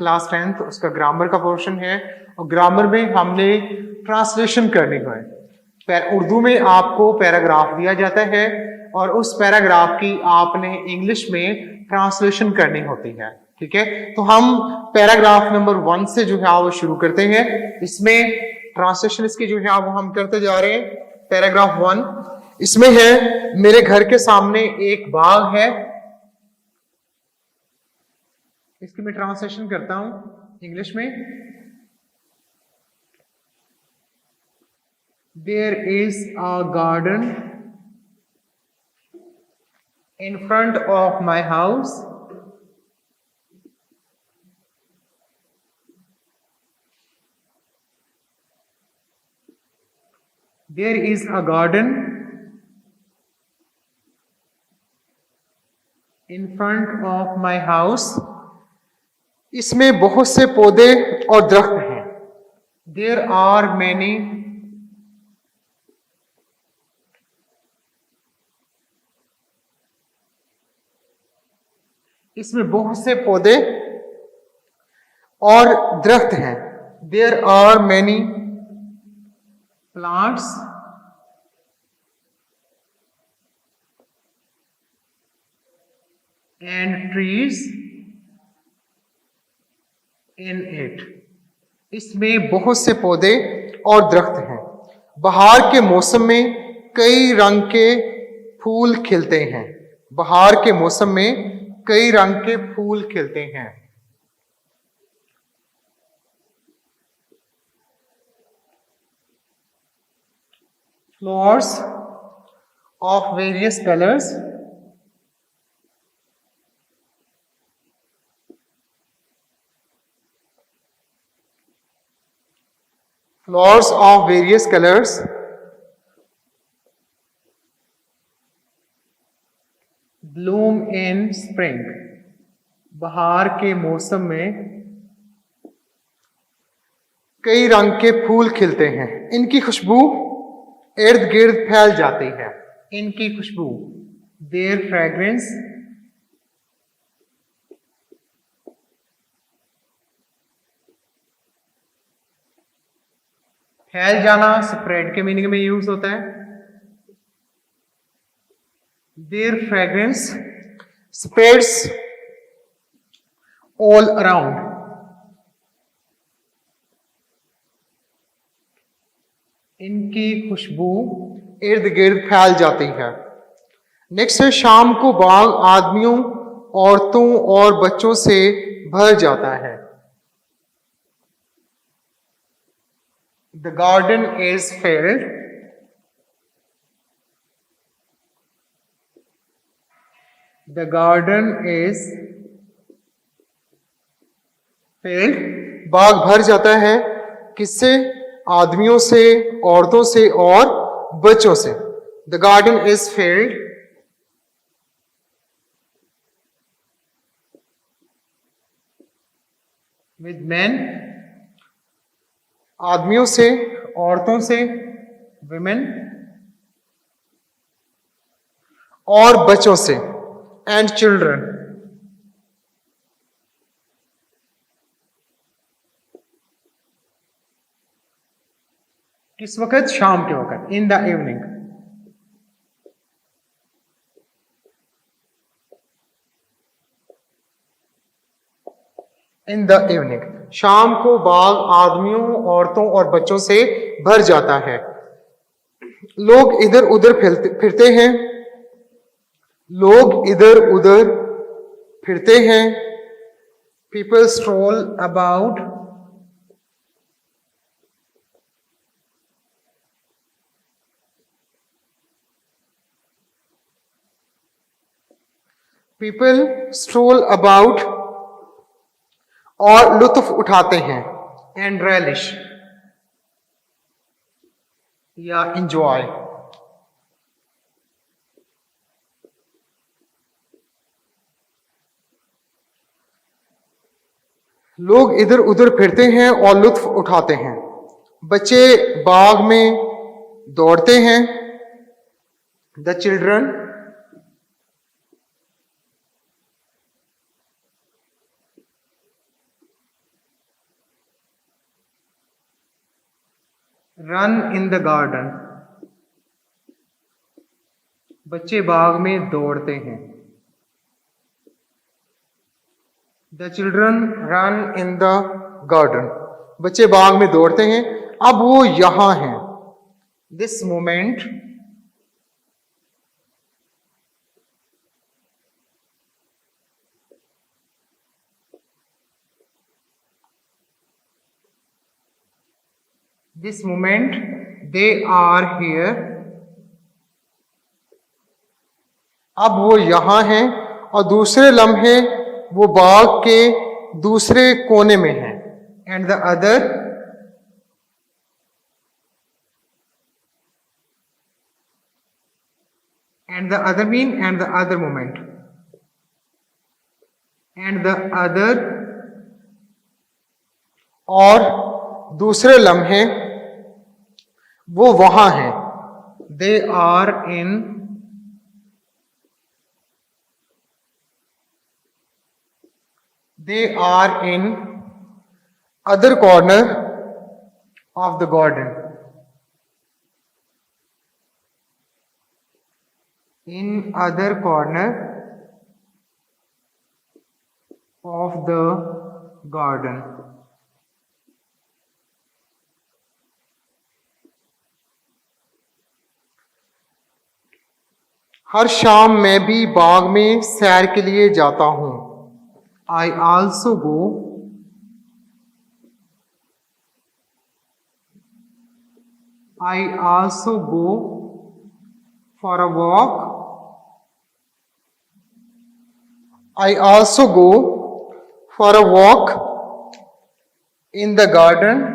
Class 10th उसका grammar का portion है और ग्रामर में हमने ट्रांसलेशन करनी है। उर्दू में आपको पैराग्राफ दिया जाता है और उस पैराग्राफ की आपने इंग्लिश में ट्रांसलेशन करनी होती है। ठीक है, तो हम पैराग्राफ नंबर 1 से जो है वो शुरू करते हैं। इसमें ट्रांसलेशन इसकी जो है वो हम करते जा रहे हैं। पैराग्राफ 1 इसमें है, मेरे घर के सामने एक बाग है। इसकी मैं ट्रांसलेशन करता हूं इंग्लिश में। There is a garden in front of my house. There is a garden in front of my house. इसमें बहुत से पौधे और दरख्त हैं। There are many इसमें बहुत से पौधे और दरख्त हैं। There are many plants and trees in it. इसमें बहुत से पौधे और दरख्त हैं। बहार के मौसम में कई रंग के फूल खिलते हैं। बहार के मौसम में कई रंग के फूल खिलते हैं। Flowers of various colors bloom in spring. बहार के मौसम में कई रंग के फूल खिलते हैं। इनकी खुशबू इर्द गिर्द फैल जाती है। इनकी खुशबू, their fragrance फैल जाना स्प्रेड के मीनिंग में यूज होता है। Their fragrance spreads all around. इनकी खुशबू इर्द गिर्द फैल जाती है। नेक्स्ट है, शाम को बाग आदमियों, औरतों और बच्चों से भर जाता है। The garden is filled The garden is filled. बाग भर जाता है किससे? आदमियों से, औरतों से और बच्चों से। The garden is filled with men. आदमियों से, औरतों से, women, और बच्चों से, and children. किस वक्त? शाम के वक्त, in the evening. In the evening. शाम को बाग आदमियों, औरतों और बच्चों से भर जाता है। लोग इधर उधर फिरते हैं। लोग इधर उधर फिरते हैं। People stroll about. People stroll about और लुत्फ उठाते हैं। And relish या enjoy. लोग इधर उधर फिरते हैं और लुत्फ उठाते हैं। बच्चे बाग में दौड़ते हैं। The children run in the garden, बच्चे बाग में दौड़ते हैं। The children run in the garden, बच्चे बाग में दौड़ते हैं। अब वो यहां हैं। This moment they are here, अब वो यहां हैं और दूसरे लम्हे वो बाग के दूसरे कोने में हैं। And the other moment, and the other और दूसरे लम्हे वो वहां हैं। They are in other corner of the garden, in other corner of the garden. हर शाम मैं भी बाग में सैर के लिए जाता हूं। I also go for a walk. I also go for a walk in the garden.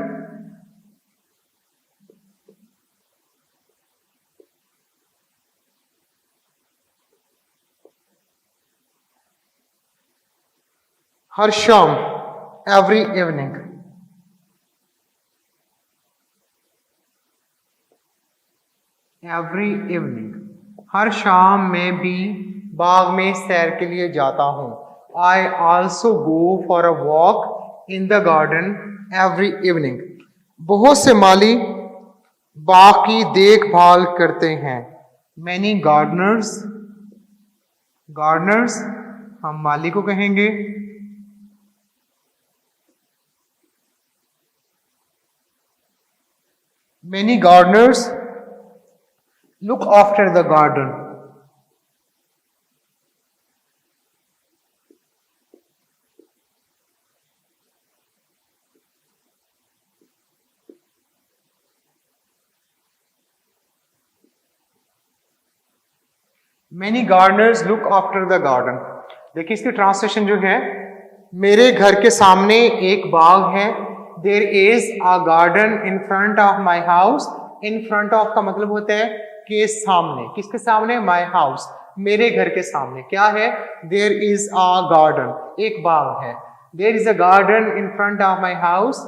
हर शाम, every evening. हर शाम मैं भी बाग में सैर के लिए जाता हूँ। I also go for a walk in the garden every evening. बहुत से माली बाग की देखभाल करते हैं। Many gardeners हम माली को कहेंगे। Many gardeners look after the garden. Many gardeners look after the garden. देखिए इसकी ट्रांसलेशन जो है, मेरे घर के सामने एक बाग है। There is a garden in front of my house. In front of का मतलब होता है के सामने। किसके सामने? My house, मेरे घर के सामने। क्या है? There is a garden, एक बाग है। There is a garden in front of my house.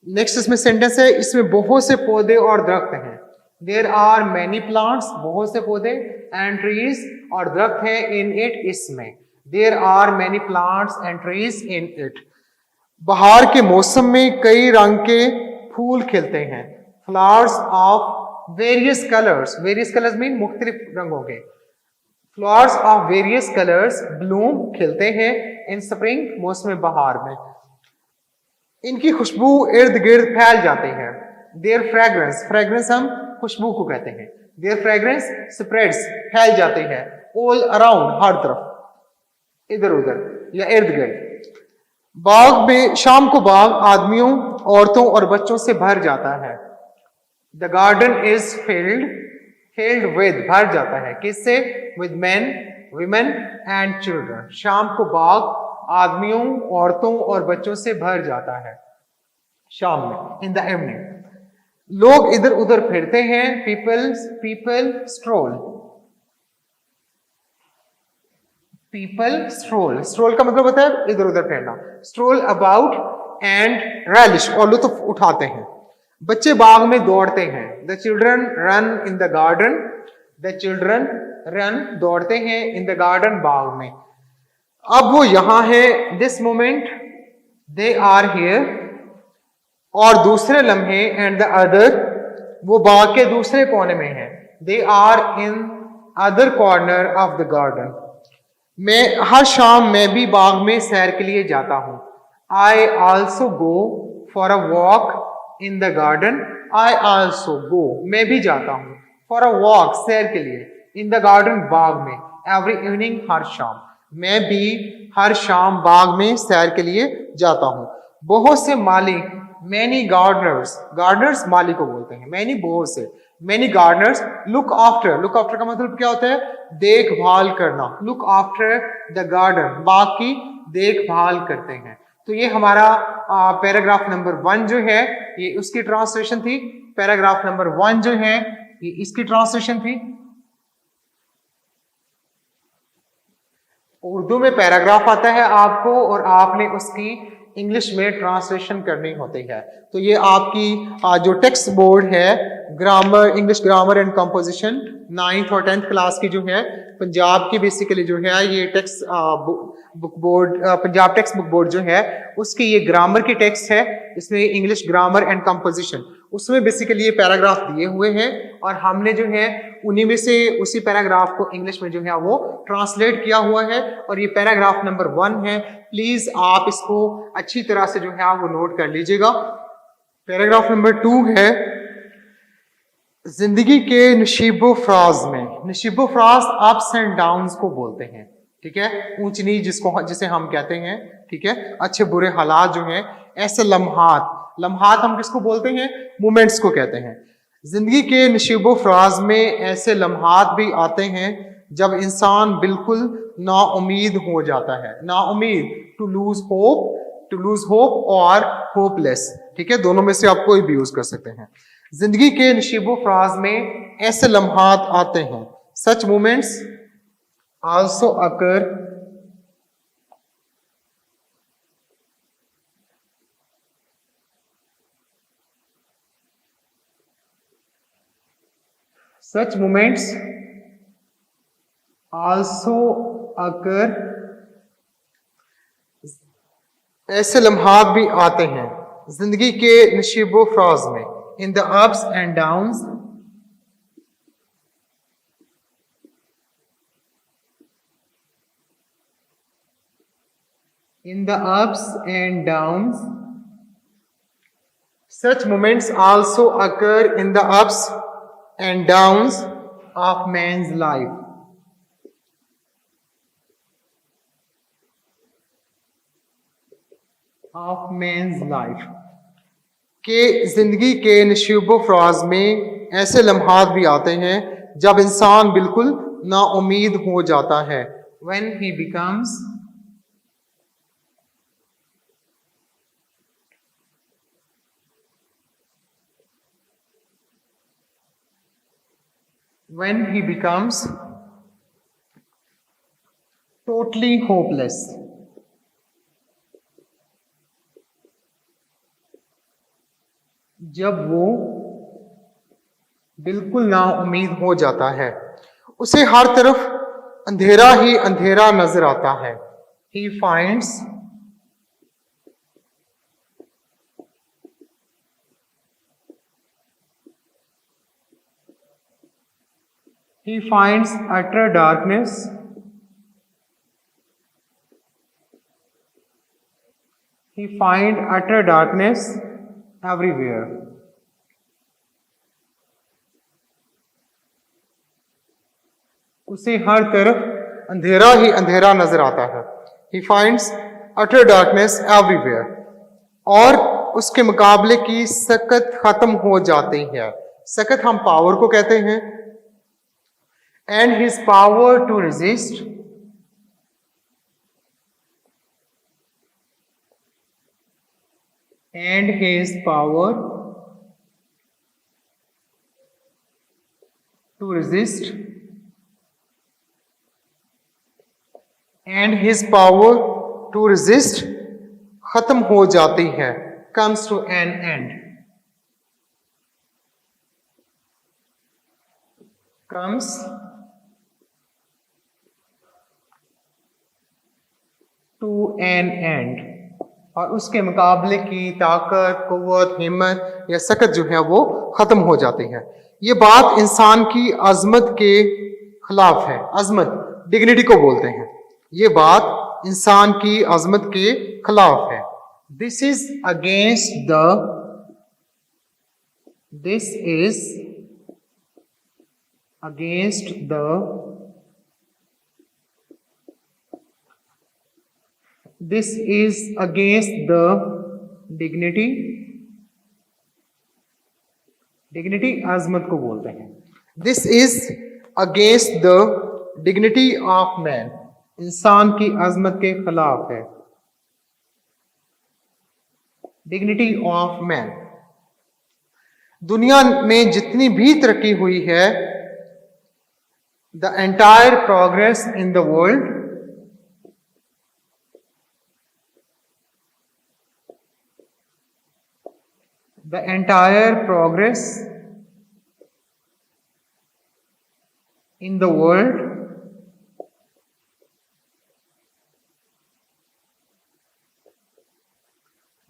Next इसमें सेंटेंस है, इसमें बहुत से पौधे और दरख्त हैं। There are many plants, बहुत से पौधे, and trees और दरख्त हैं in it, इसमें। There are many plants and trees in it. बाहर के मौसम में कई रंग के फूल खिलते हैं। Flowers of various colors mean मुख्तलिफ रंगों के। Flowers of various colors bloom खिलते हैं in spring, मौसम बहार में। इनकी खुशबू इर्द गिर्द फैल जाती है। Their fragrance हम खुशबू को कहते हैं। Their fragrance spreads फैल जाती है all around, हर तरफ, इधर उधर या इर्द गिर्द। बाग में शाम को बाग आदमियों, औरतों और बच्चों से भर जाता है। The garden is filled with भर जाता है किससे? With men, women and children. शाम को बाग आदमियों, औरतों और बच्चों से भर जाता है शाम में, in the evening. लोग इधर उधर फिरते हैं। people stroll का मतलब होता है इधर उधर फिरना। stroll about and relish और लुत्फ उठाते हैं। बच्चे बाग में दौड़ते हैं। The children run in the garden. दौड़ते हैं in the garden, बाग में। अब वो यहां है। This moment they are here और दूसरे लम्हे एंड द अदर वो बाग के दूसरे कोने में है। They are in other corner of the garden. मैं हर शाम मैं भी बाग में सैर के लिए जाता हूँ। I also go for a walk in the garden. I also go मैं भी जाता हूँ फॉर अ वॉक सैर के लिए इन द गार्डन बाग में एवरी इवनिंग हर शाम। मैं भी हर शाम बाग में सैर के लिए जाता हूँ। बहुत से माली मैनी गार्डनर्स, गार्डनर्स माली को बोलते हैं, मैनी बहुत से, many Gardner's look after, look after का मतलब क्या होता है? देखभाल करना। लुक आफ्टर द गार्डन, बाग की देखभाल करते हैं। तो ये हमारा पैराग्राफ नंबर 1 जो है ये उसकी ट्रांसलेशन थी। पैराग्राफ नंबर 1 जो है ये इसकी ट्रांसलेशन थी। उर्दू में पैराग्राफ आता है आपको और आपने उसकी इंग्लिश में ट्रांसलेशन करनी होती है। तो ये आपकी जो टेक्स्ट बोर्ड है grammar, English grammar and composition 9th और 10th क्लास की जो है पंजाब की बेसिकली जो है ये text book board, Punjab text book board जो है उसकी ये ग्रामर की टेक्स्ट है। इसमें इंग्लिश ग्रामर एंड कंपोजिशन उसमें बेसिकली ये पैराग्राफ दिए हुए हैं और हमने जो है उन्हीं में से उसी पैराग्राफ को इंग्लिश में जो है वो ट्रांसलेट किया हुआ है और ये पैराग्राफ नंबर 1 है। प्लीज आप इसको अच्छी तरह से जो है वो नोट कर लीजिएगा। पैराग्राफ नंबर 2 है जिंदगी के नशीबो फ्राज में। नशीबो फ्राज अप्स एंड डाउन्स को बोलते हैं, ठीक है, ऊंच नीच जिसको जिसे हम कहते हैं, ठीक है, अच्छे बुरे हालात जो हैं, ऐसे लम्हात, लम्हात हम किसको बोलते हैं? मोमेंट्स को कहते हैं। जिंदगी के नशीबो फ्राज में ऐसे लम्हात भी आते हैं जब इंसान बिल्कुल नाउमीद हो जाता है। नाउमीद, to lose hope, to lose hope और होपलेस, ठीक है, दोनों में से आप कोई भी यूज कर सकते हैं। जिंदगी के नशीबो फ्राज में ऐसे लम्हात आते हैं, सच मोमेंट्स आल्सो अकर such moments also occur, ऐसे लम्हात भी आते हैं जिंदगी के नशीबो फ्राज में, इन the ups and downs, in the ups and downs. Such moments also occur in the ups and downs of man's life. Of man's life. कि जिंदगी के नशीबो फ्राज में ऐसे लम्हात भी आते हैं जब इंसान बिल्कुल नाउमीद हो जाता है। When he becomes totally hopeless. जब वो बिल्कुल नाउमीद हो जाता है, उसे हर तरफ अंधेरा ही अंधेरा नजर आता है। He finds utter darkness everywhere. उसे हर तरफ अंधेरा ही अंधेरा नजर आता है। He finds utter darkness everywhere. और उसके मुकाबले की सकत खत्म हो जाती है। सकत हम पावर को कहते हैं। And his power to resist खत्म हो जाती है। comes to an end. Comes to an end. और उसके मुकाबले की ताकत, कुव्वत, हिम्मत या सकत जो है वो खत्म हो जाती है। ये बात इंसान की अजमत के खिलाफ है। अजमत डिग्निटी को बोलते हैं। ये बात इंसान की अजमत के खिलाफ है। This is against the this is against the this is against the dignity. Dignity अजमत को बोलते हैं। This is against the dignity of man, इंसान की अजमत के खिलाफ है। Dignity of man. दुनिया में जितनी भी तरक्की हुई है, the entire progress in the world, the entire progress in the world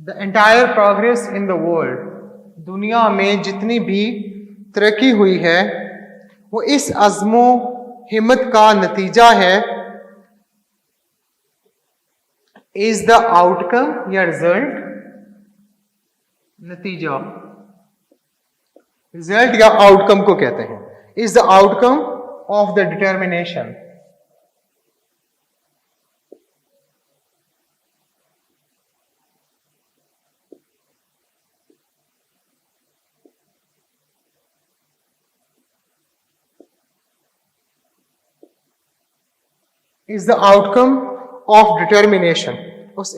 the entire progress in the world दुनिया में जितनी भी तरक्की हुई है वो इस अज़्मो हिम्मत का नतीजा है। इज द आउटकम या रिजल्ट, नतीजा, रिजल्ट या आउटकम को कहते हैं। Is the outcome of the determination. Is the outcome of determination, उस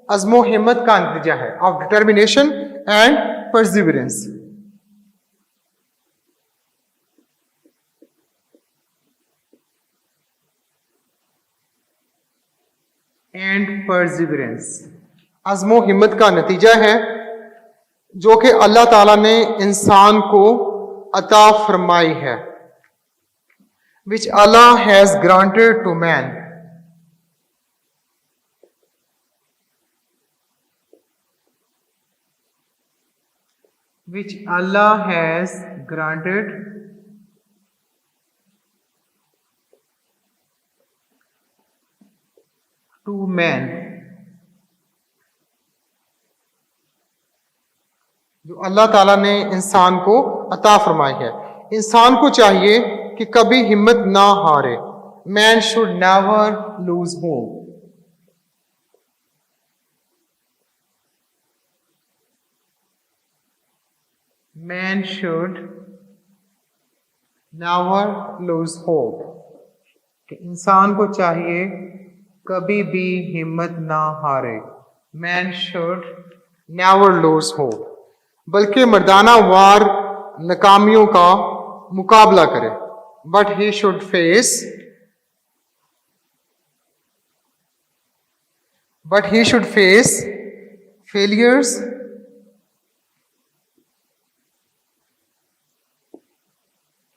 अज़्मो हिम्मत का नतीजा है। Of determination and perseverance. And perseverance अज़्मो हिम्मत का नतीजा है जो कि अल्लाह ताला ने इंसान को अता फरमाई है। Which Allah has granted to man, which Allah has granted to man, जो अल्लाह ताला ने इंसान को अता फरमाई है। इंसान को चाहिए कि कभी हिम्मत ना हारे। Man should never lose hope. Man should never lose hope, कि इंसान को चाहिए कभी भी हिम्मत ना हारे। Man should never lose hope, बल्कि मर्दाना वार नाकामियों का मुकाबला करे। But he should face failures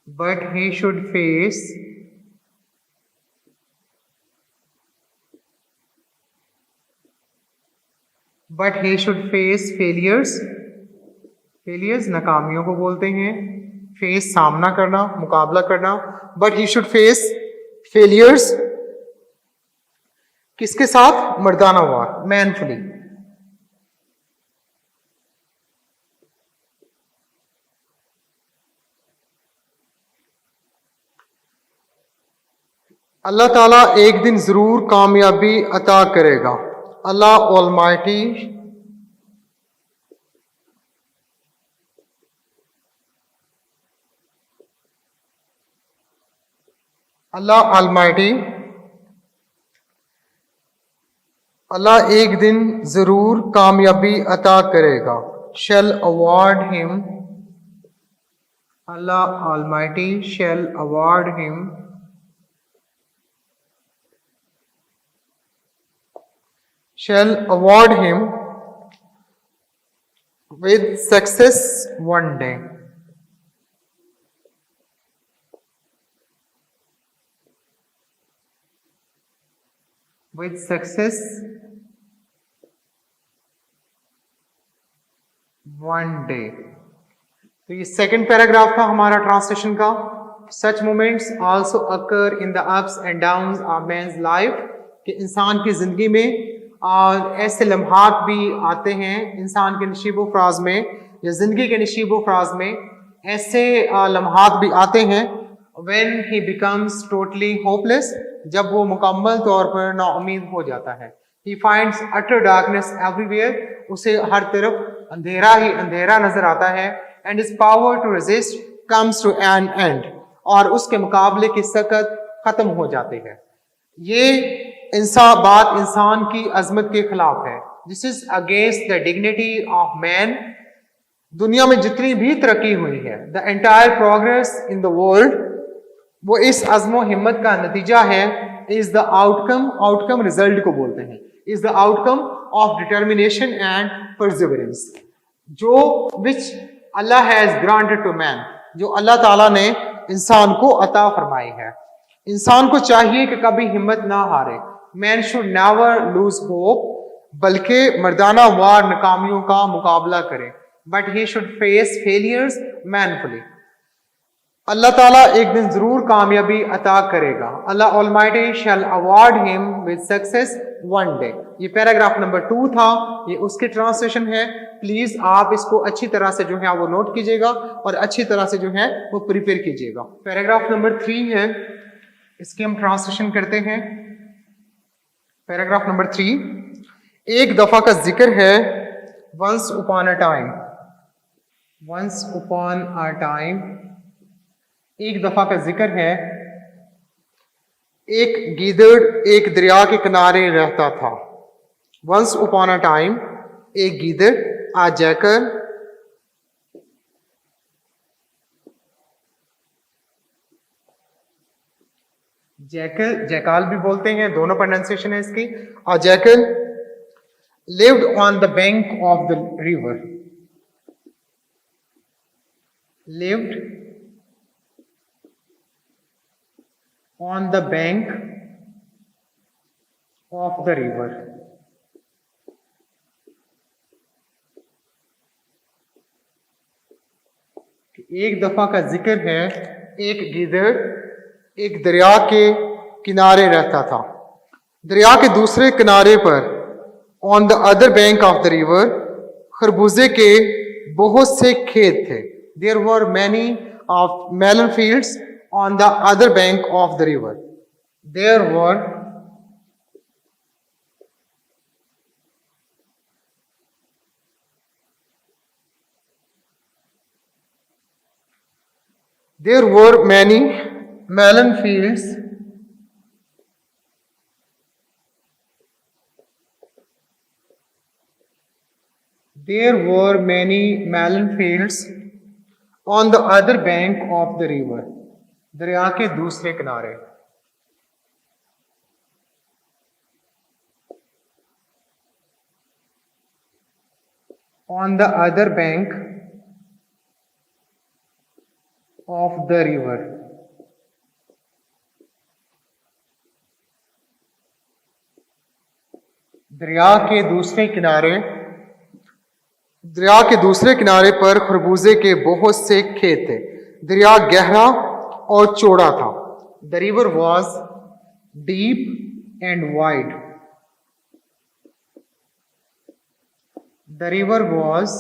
but he should face failures। Failures नाकामियों को बोलते हैं। फेस सामना करना, मुकाबला करना। But he should face failures किसके साथ? मर्दाना वार, मैनफुली। अल्लाह ताला एक दिन जरूर कामयाबी अता करेगा। अल्लाह ऑलमाइटी अल्लाह एक दिन जरूर कामयाबी अता करेगा। Shall award him, Allah almighty shall award him with success one day। with success 1 day। तो ये सेकंड पैराग्राफ था हमारा ट्रांसलेशन का। Such moments also occur in the ups and downs of man's life, कि इंसान की जिंदगी में ऐसे लम्हात भी आते हैं इंसान के नशीबो फराज में, या जिंदगी के नशीबो फराज में ऐसे लम्हात भी आते हैं when he becomes totally hopeless, जब वो मुकम्मल तौर पर नाउम्मीद हो जाता है। He finds utter darkness everywhere, उसे हर तरफ अंधेरा ही अंधेरा नजर आता है। And his power to resist comes to an end, और उसके मुकाबले की सकत खत्म हो जाती है। ये इंसान की अजमत के खिलाफ है। This is against the dignity of man। दुनिया में जितनी भी तरक्की हुई है, the entire progress in the world, वो इस अज़्मो हिम्मत का नतीजा है। इज द आउटकम रिजल्ट को बोलते हैं, is the outcome of determination and perseverance, जो विच Allah has granted to man, जो अल्लाह ताला ने इंसान को अता फरमाई है। इंसान को चाहिए कि कभी हिम्मत ना हारे। Man should never lose hope, बल्कि मर्दाना वार नाकामियों का मुकाबला करे। But he should face failures manfully. अल्लाह ताला एक दिन जरूर कामयाबी अता करेगा। Allah almighty shall award him with success one day. ये पैराग्राफ नंबर 2 था, ये उसकी ट्रांसलेशन है। प्लीज आप इसको अच्छी तरह से जो है वो नोट कीजिएगा और अच्छी तरह से जो है वो प्रिपेयर कीजिएगा। पैराग्राफ नंबर 3 है, इसकी हम ट्रांसलेशन करते हैं। पैराग्राफ नंबर 3, एक दफा का जिक्र है, once upon a time। Once upon a time, एक दफा का जिक्र है। एक गीदड़ एक दरिया के किनारे रहता था। वंस upon a time, एक गीदड़, आ जैकल, जैकाल भी बोलते हैं, दोनों प्रोनाउंसिएशन है इसकी। आ jackal lived on the bank of the river। lived on the bank of the river। एक दफा का जिक्र है, एक गीदड़ एक दरिया के किनारे रहता था। दरिया के दूसरे किनारे पर, on the other bank of the river, खरबूजे के बहुत से खेत थे। There were many of melon fields on the other bank of the river. There were many melon fields There were many melon fields on the other bank of the river। दरिया के दूसरे किनारे। On the other bank of the river। दरिया के दूसरे किनारे, दरिया के दूसरे किनारे पर खरबूजे के बहुत से खेत थे। दरिया गहरा और चौड़ा था। The river was deep and wide. The river was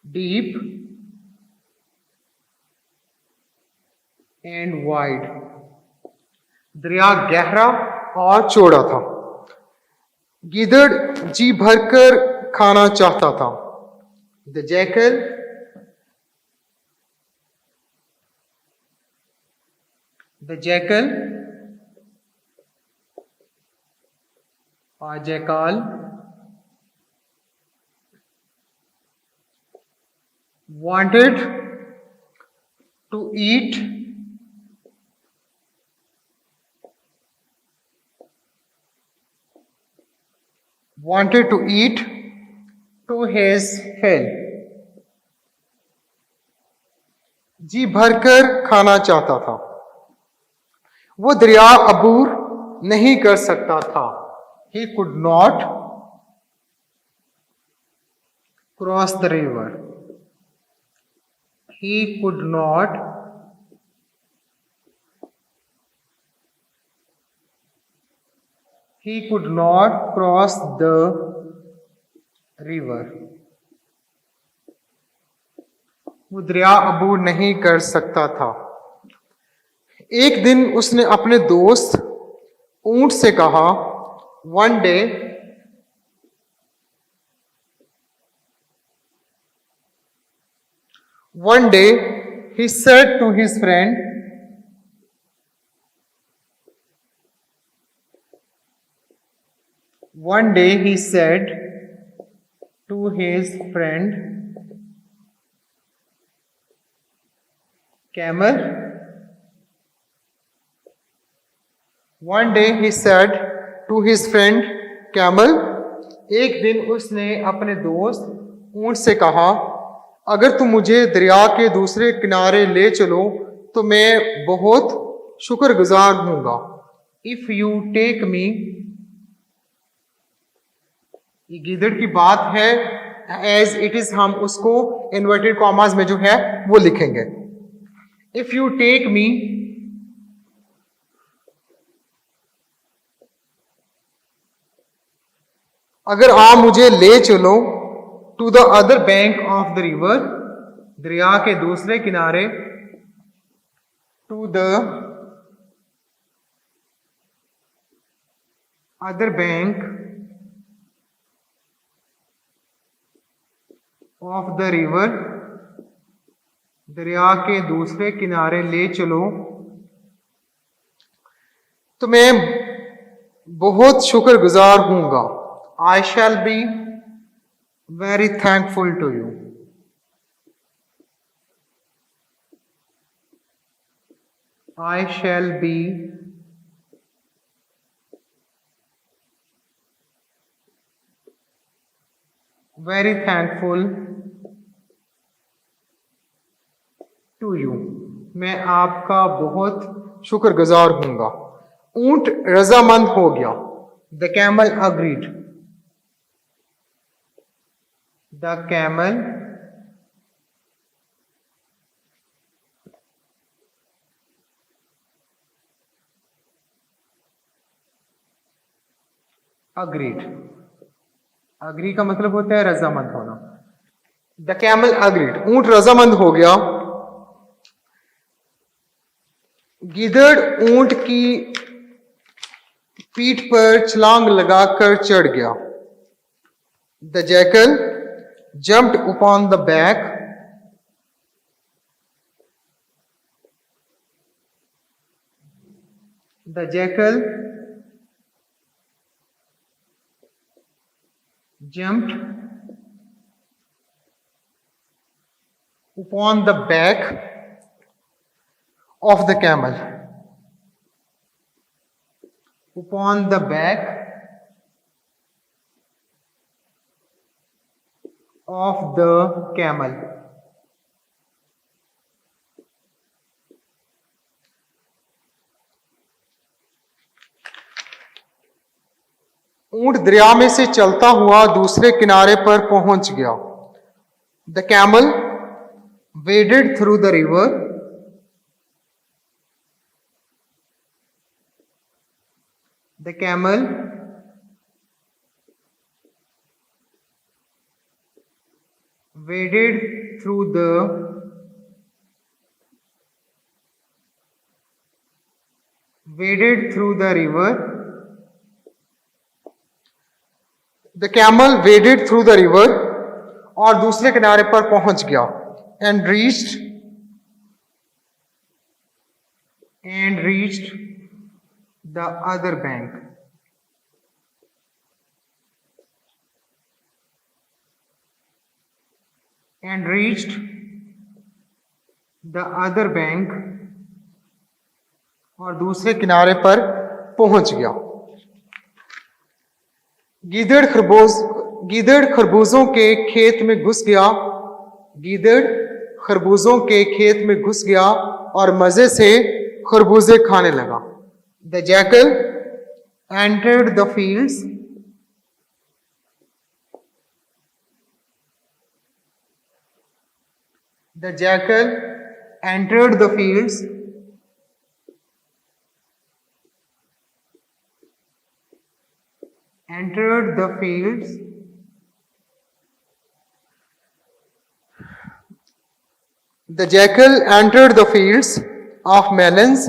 deep and wide. दरिया गहरा और चौड़ा था। गीदड़ जी भरकर खाना चाहता था। The jackal jackal wanted to eat to his fill। जी भरकर खाना चाहता था। वो दरिया अबूर नहीं कर सकता था। He could not cross the river. He could not cross the river. वो दरिया अबूर नहीं कर सकता था। एक दिन उसने अपने दोस्त ऊंट से कहा, One day he said to his friend, camel. One day he said to his friend camel. एक दिन उसने अपने दोस्त ऊंट से कहा, अगर तुम मुझे दरिया के दूसरे किनारे ले चलो तो मैं बहुत शुक्रगुजार हूँगा। इफ यू टेक मी, ये गिदड़ की बात है, एज इट इज हम उसको इन्वर्टेड कॉमास में जो है वो लिखेंगे। इफ यू टेक मी, अगर आप मुझे ले चलो, to the other bank of the river, दरिया के दूसरे किनारे, to the other bank of the river, दरिया के दूसरे किनारे ले चलो तो मैं बहुत शुक्रगुजार हूँगा। I shall be very thankful to you. I shall be very thankful to you. मैं आपका बहुत शुक्रगुजार हूँगा। ऊंट रजामंद हो गया। The camel agreed. The camel agreed. Agree का मतलब होता है रजामंद होना। The camel agreed. ऊंट रजामंद हो गया। गिदड़ ऊंट की पीठ पर छलांग लगाकर चढ़ गया। The jackal jumped upon the back jumped upon the back of the camel. Upon the back of the camel. ऊंट दरिया में से चलता हुआ दूसरे किनारे पर पहुंच गया। The camel waded through the river. The camel waded through the river. The camel waded through the river और दूसरे किनारे पर पहुंच गया। And reached the other bank. And reached the other bank और दूसरे किनारे पर पहुंच गया। गीदड़ खरबूजों के खेत में घुस गया। गीदड़ खरबूजों के खेत में घुस गया और मजे से खरबूजे खाने लगा। The jackal entered the fields The jackal entered the fields. Entered the fields. The jackal entered the fields of melons.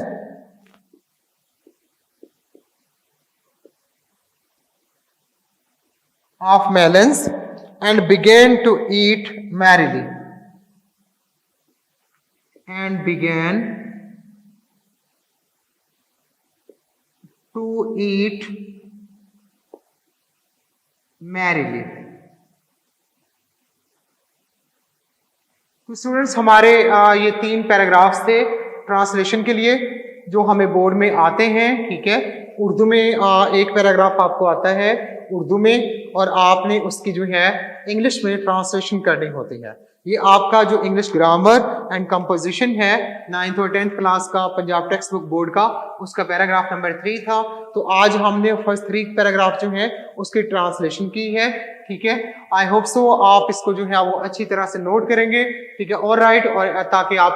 Of melons and began to eat merrily. And began to eat merrily. तो students हमारे ये 3 paragraphs थे translation के लिए जो हमें board में आते हैं, ठीक है। उर्दू में एक पैराग्राफ आपको आता है उर्दू में और आपने उसकी जो है इंग्लिश में ट्रांसलेशन करनी होती है। ये आपका जो इंग्लिश ग्रामर एंड कंपोजिशन है 9th और 10th क्लास का पंजाब टेक्स्ट बुक बोर्ड का, उसका पैराग्राफ नंबर 3 था। तो आज हमने फर्स्ट 3 पैराग्राफ जो है उसकी ट्रांसलेशन की है, ठीक है। आई होप सो आप इसको जो है वो अच्छी तरह से नोट करेंगे, ठीक है। और राइट, और ताकि आप